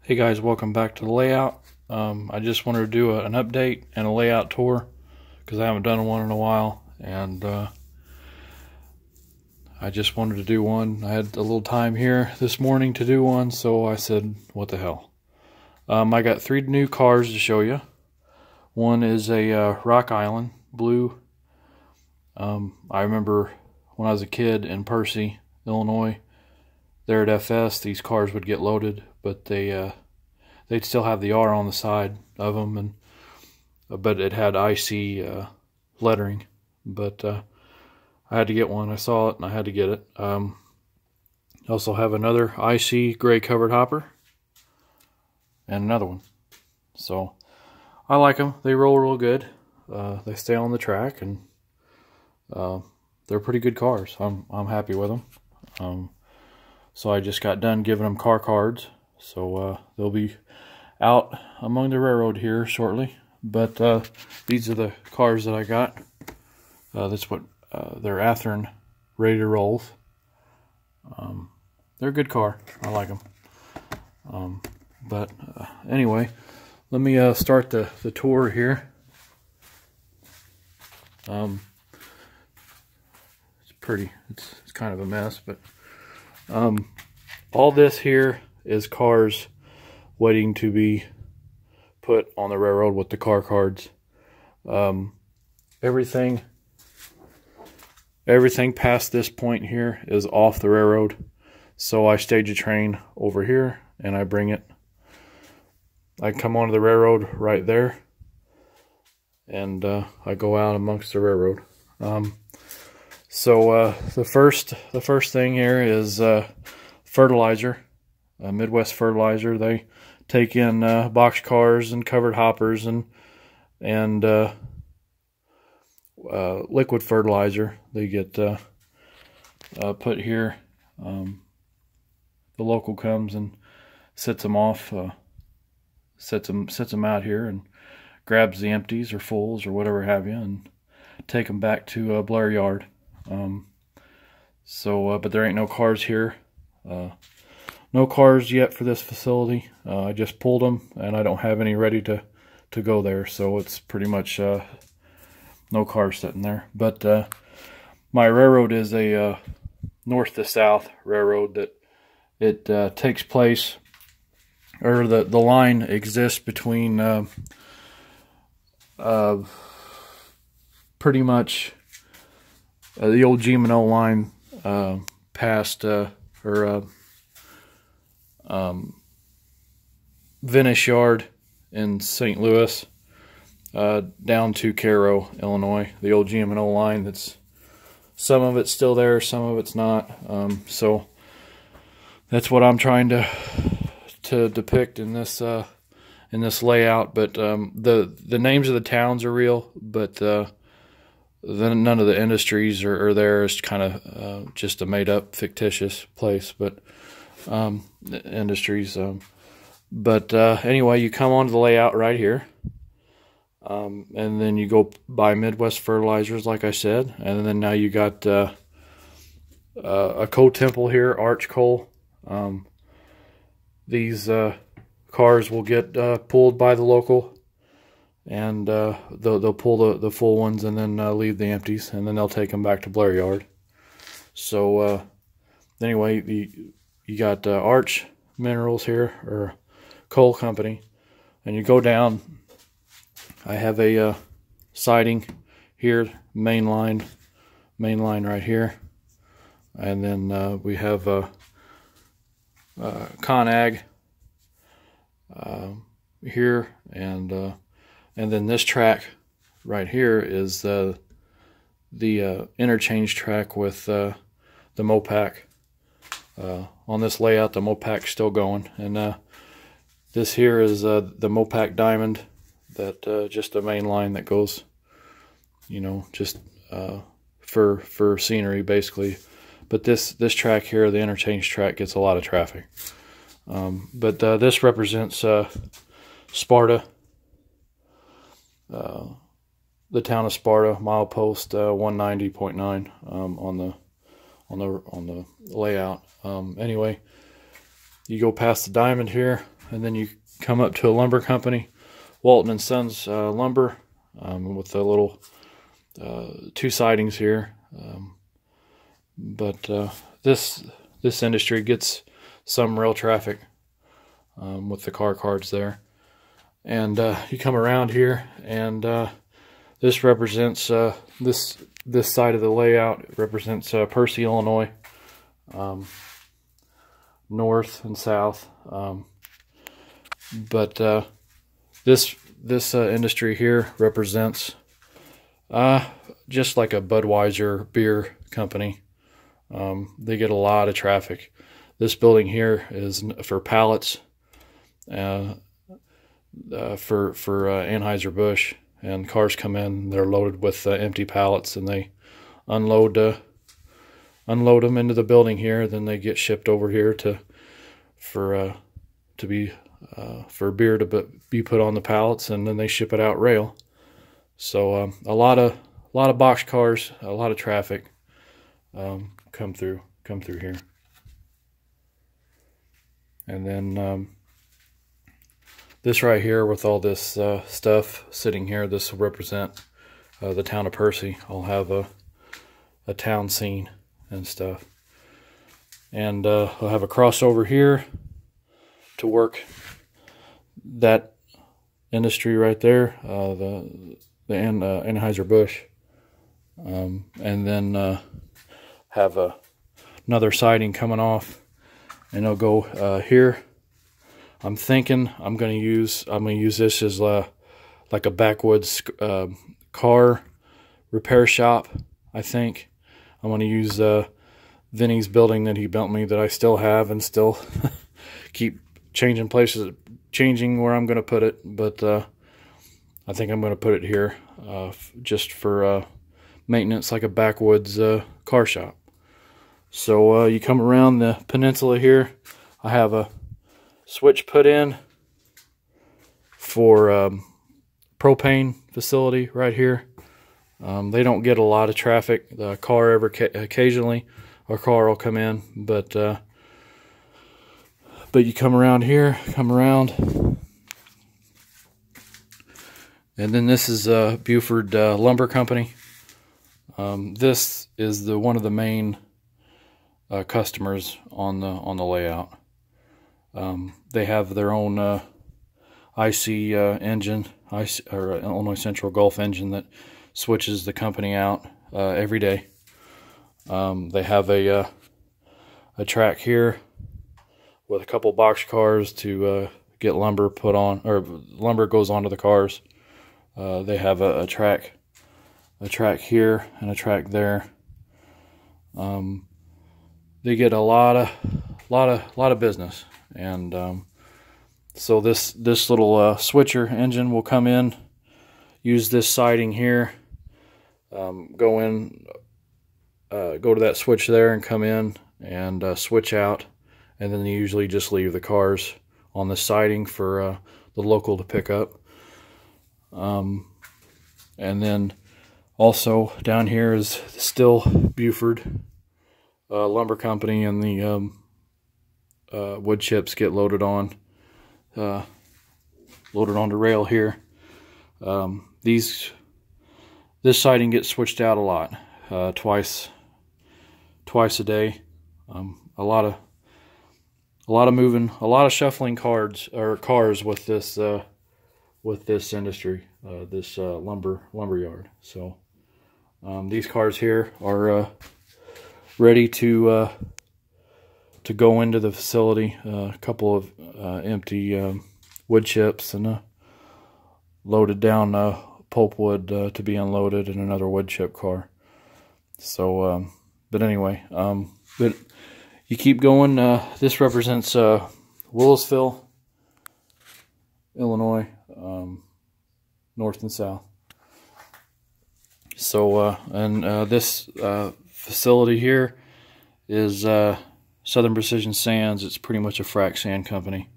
Hey guys, welcome back to the layout. I just wanted to do an update and a layout tour because I haven't done one in a while, and I just wanted to do one. I had a little time here this morning to do one, so I said, what the hell. I got 3 new cars to show you. One is a Rock Island blue. I remember when I was a kid in Percy, Illinois, there at FS, these cars would get loaded, but they'd still have the R on the side of them, and but it had IC lettering. But I had to get one. I saw it and I had to get it. I also have another IC gray covered hopper and another one. So I like them. They roll real good. They stay on the track, and they're pretty good cars. I'm happy with them. So I just got done giving them car cards. So they'll be out among the railroad here shortly. But these are the cars that I got. That's what they're Athearn ready to roll. They're a good car. I like them. But anyway, let me start the tour here. It's pretty. It's kind of a mess, but all this here is cars waiting to be put on the railroad with the car cards. Everything past this point here is off the railroad. So I stage a train over here and I bring it. I come onto the railroad right there, and I go out amongst the railroad. So the first thing here is Fertilizer, Midwest Fertilizer. They take in box cars and covered hoppers and liquid fertilizer. They get put here. The local comes and sets them off, sets them out here and grabs the empties or fulls or whatever have you, and take them back to Blair Yard. But there ain't no cars here. No cars yet for this facility. I just pulled them, and I don't have any ready to go there, so it's pretty much no cars sitting there. But my railroad is a north to south railroad that it takes place, or the line exists between pretty much the old G&O line past Venice Yard in St. Louis down to Cairo, Illinois. The old G&O line. That's some of it's still there, some of it's not. So that's what I'm trying to depict in this layout. But the names of the towns are real, but none of the industries are there. It's kind of just a made-up, fictitious place, but industries. Anyway, you come onto the layout right here, and then you go by Midwest Fertilizers, like I said, and then now you got a coal temple here, Arch Coal. These cars will get pulled by the local, and they'll pull the full ones and then leave the empties, and then they'll take them back to Blair Yard. So anyway, you got Arch Minerals here, or coal company, and you go down. I have a siding here, main line right here, and then we have ConAg here, and then this track right here is the interchange track with the Mopac. On this layout, the Mopac's still going, and this here is the Mopac Diamond, that just the main line that goes, just for scenery basically. But this track here, the interchange track, gets a lot of traffic. But this represents Sparta, the town of Sparta, milepost 190.9 on the layout. Anyway, you go past the diamond here, and then you come up to a lumber company, Walton and Sons Lumber, with the little 2 sidings here. But this industry gets some real traffic with the car cards there. And you come around here, and this represents this side of the layout represents Percy, Illinois, north and south. But this industry here represents just like a Budweiser beer company. They get a lot of traffic. This building here is for pallets, for Anheuser-Busch, and cars come in. They're loaded with empty pallets, and they unload them into the building here. Then they get shipped over here for beer to be put on the pallets, and then they ship it out rail. So a lot of box cars, a lot of traffic come through here. And then this right here with all this stuff sitting here, this will represent the town of Percy. I'll have a town scene and stuff. And I'll have a crossover here to work that industry right there, the Anheuser-Busch. And then have another siding coming off, and it'll go here. I'm thinking I'm gonna use this as like a backwoods car repair shop. I think I'm gonna use Vinny's building that he built me, that I still have and still keep changing where I'm gonna put it. But I think I'm gonna put it here just for maintenance, like a backwoods car shop. So you come around the peninsula here. I have a switch put in for propane facility right here. They don't get a lot of traffic. The car occasionally, a car will come in, but you come around here, and then this is Buford Lumber Company. This is one of the main customers on the layout. They have their own IC engine, or Illinois Central Gulf engine, that switches the company out every day. They have a track here with a couple box cars to get lumber put on, or lumber goes onto the cars. They have a track here and a track there. They get a lot of business, and so this little switcher engine will come in, use this siding here, go to that switch there and come in and switch out, and then they usually just leave the cars on the siding for the local to pick up. And then also down here is still Buford Lumber Company, and the wood chips get loaded onto rail here. This siding gets switched out a lot, twice a day. A lot of moving, a lot of shuffling cars with this industry, this lumber yard. So these cars here are ready to go into the facility. A couple of empty wood chips and a loaded down pulpwood to be unloaded, and another wood chip car. So but anyway, but you keep going. This represents Willisville, Illinois, north and south. So and this facility here is Southern Precision Sands. It's pretty much a frac sand company.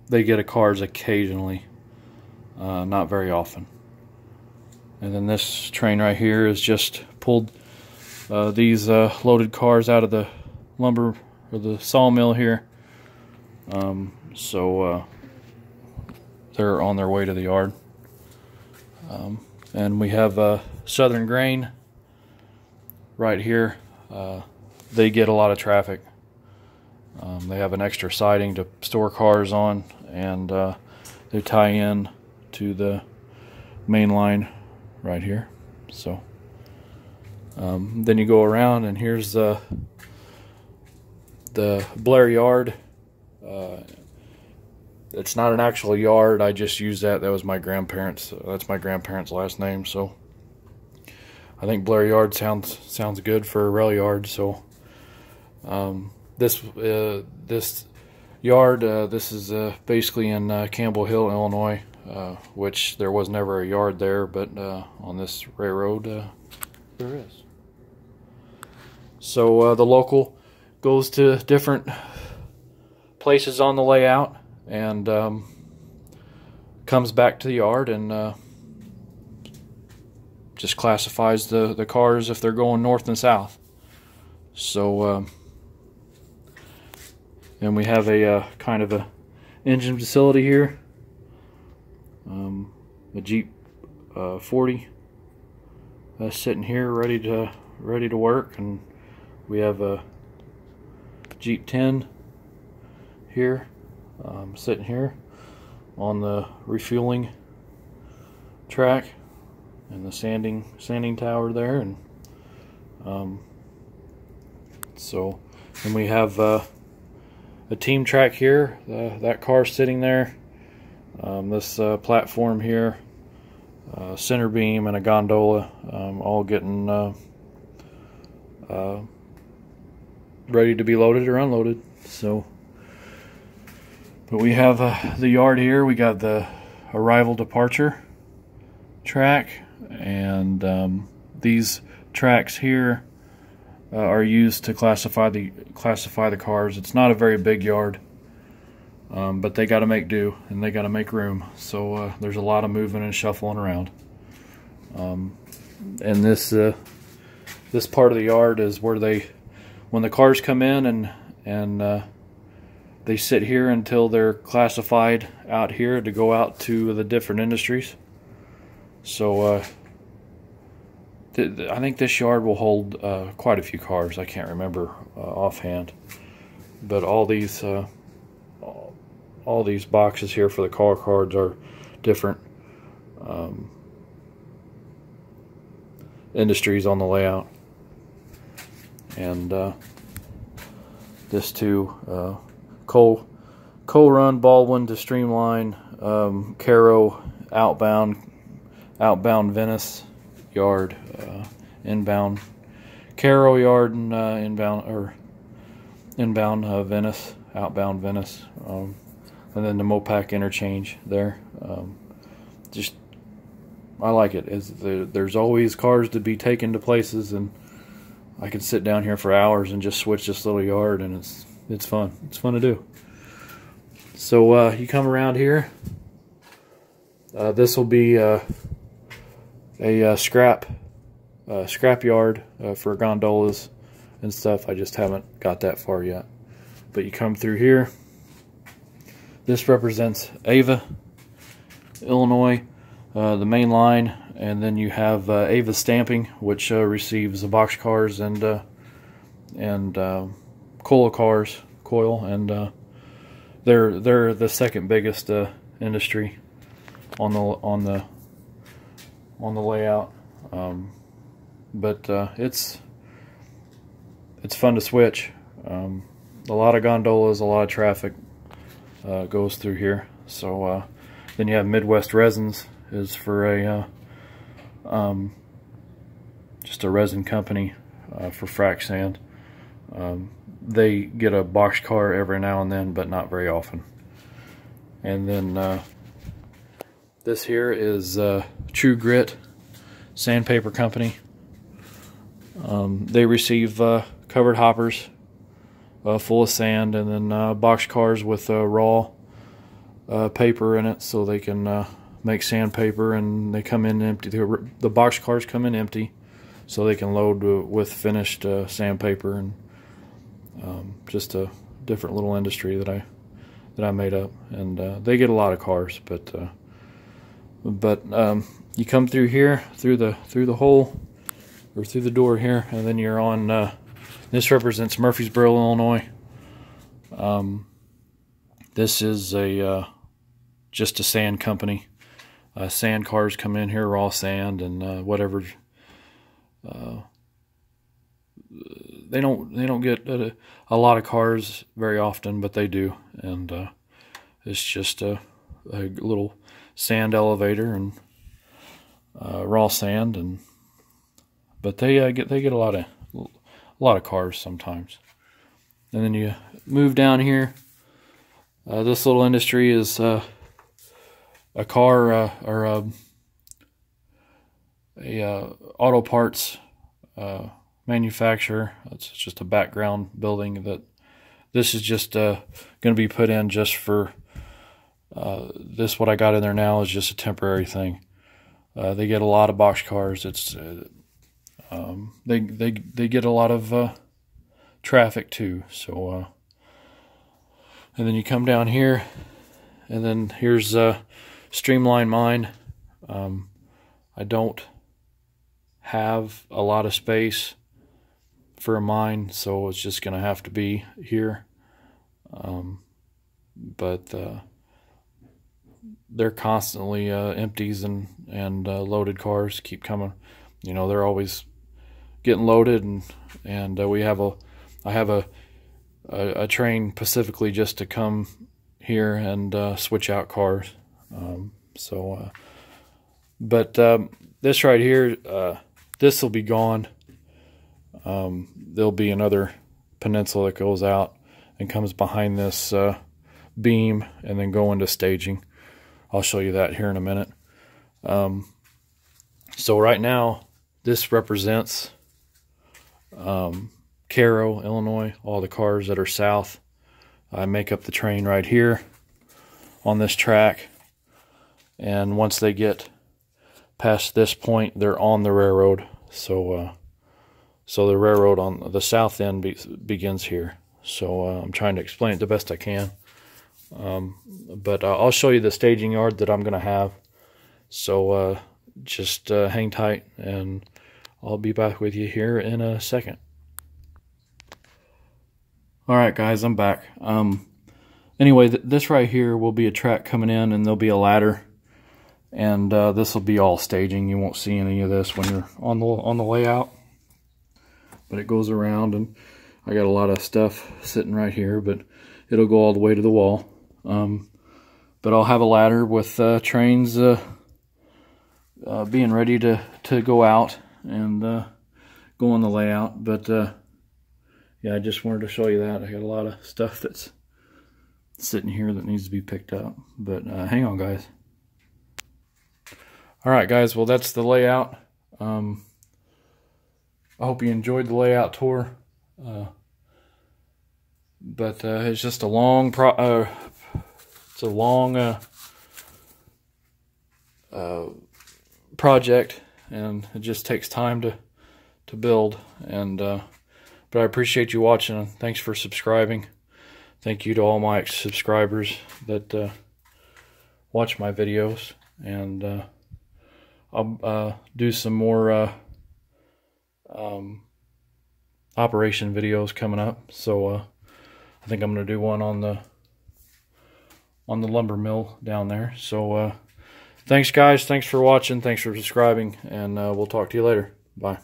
They get cars occasionally, not very often. And then this train right here is just pulled these loaded cars out of the lumber, or the sawmill here. So they're on their way to the yard. And we have Southern Grain right here. They get a lot of traffic. They have an extra siding to store cars on, and they tie in to the main line right here. So then you go around, and here's the Blair Yard. It's not an actual yard. I just used that. That was my grandparents. That's my grandparents' last name. So I think Blair Yard sounds good for a rail yard. So this yard, this is basically in Campbell Hill, Illinois, which there was never a yard there, but on this railroad there is. So the local goes to different places on the layout and comes back to the yard and just classifies the cars if they're going north and south. So and we have a kind of a engine facility here, a Jeep 40 sitting here ready to work, and we have a Jeep 10 here sitting here on the refueling track and the sanding tower there, and so and we have a team track here. That car sitting there, this platform here, center beam and a gondola, all getting ready to be loaded or unloaded. So, but we have the yard here. We got the arrival departure track, and these tracks here are used to classify the cars. It's not a very big yard, but they got to make do and they got to make room. So there's a lot of moving and shuffling around. And this part of the yard is where when the cars come in and they sit here until they're classified out here to go out to the different industries. So I think this yard will hold quite a few cars. I can't remember offhand, but all these boxes here for the car cards are different industries on the layout. And this too, Coal Run, Baldwin to Streamline, Caro, outbound Venice yard, inbound Caro yard, and inbound Venice, outbound Venice, and then the Mopac interchange there. Just I like it. There's always cars to be taken to places, and I can sit down here for hours and just switch this little yard, and it's fun. It's fun to do. So you come around here. This will be a scrap yard for gondolas and stuff. I just haven't got that far yet. But you come through here. This represents Ava, Illinois, the main line, and then you have Ava Stamping, which receives the box cars and coil, and they're the second biggest industry on the layout. But it's fun to switch. A lot of gondolas, a lot of traffic goes through here. So then you have Midwest Resins, is for just a resin company for frac sand. They get a box car every now and then, but not very often. And then this here is True Grit Sandpaper Company. They receive covered hoppers full of sand, and then box cars with raw paper in it, so they can make sandpaper, and they come in empty. The box cars come in empty, so they can load with finished sandpaper, and just a different little industry that that I made up, and they get a lot of cars. But you come through here, through the hole, or through the door here, and then you're on. This represents Murfreesboro, Illinois. This is just a sand company. Sand cars come in here, raw sand and whatever. They don't get a lot of cars very often, but they do, and it's just a little sand elevator and raw sand, but they get a lot of cars sometimes. And then you move down here. This little industry is a car or a auto parts manufacturer. It's just a background building that this is just going to be put in just for this. What I got in there now is just a temporary thing. They get a lot of box cars. It's they get a lot of traffic too. So and then you come down here, and then here's Streamline Mine. I don't have a lot of space for a mine, so it's just gonna have to be here. But they're constantly empties and loaded cars keep coming. You know, they're always getting loaded, and I have a train specifically just to come here and switch out cars. But this right here, this will be gone. There'll be another peninsula that goes out and comes behind this beam and then go into staging. I'll show you that here in a minute. So right now, this represents Cairo, Illinois, all the cars that are south. I make up the train right here on this track, and once they get past this point, they're on the railroad. So the railroad on the south end begins here. So I'm trying to explain it the best I can. But I'll show you the staging yard that I'm going to have. So just hang tight, and I'll be back with you here in a second. Alright guys, I'm back. Anyway, this right here will be a track coming in, and there'll be a ladder, and this will be all staging. You won't see any of this when you're on the layout, but it goes around, and I got a lot of stuff sitting right here, but it'll go all the way to the wall. But I'll have a ladder with trains being ready to go out and go on the layout. But yeah, I just wanted to show you that. I got a lot of stuff that's sitting here that needs to be picked up. But hang on, guys. Alright guys, well that's the layout. I hope you enjoyed the layout tour. But it's just a long project, and it just takes time to build. And but I appreciate you watching, and thanks for subscribing. Thank you to all my subscribers that watch my videos, and I'll do some more operation videos coming up. So I think I'm going to do one on the lumber mill down there. So thanks guys, thanks for watching, thanks for subscribing, and we'll talk to you later. Bye.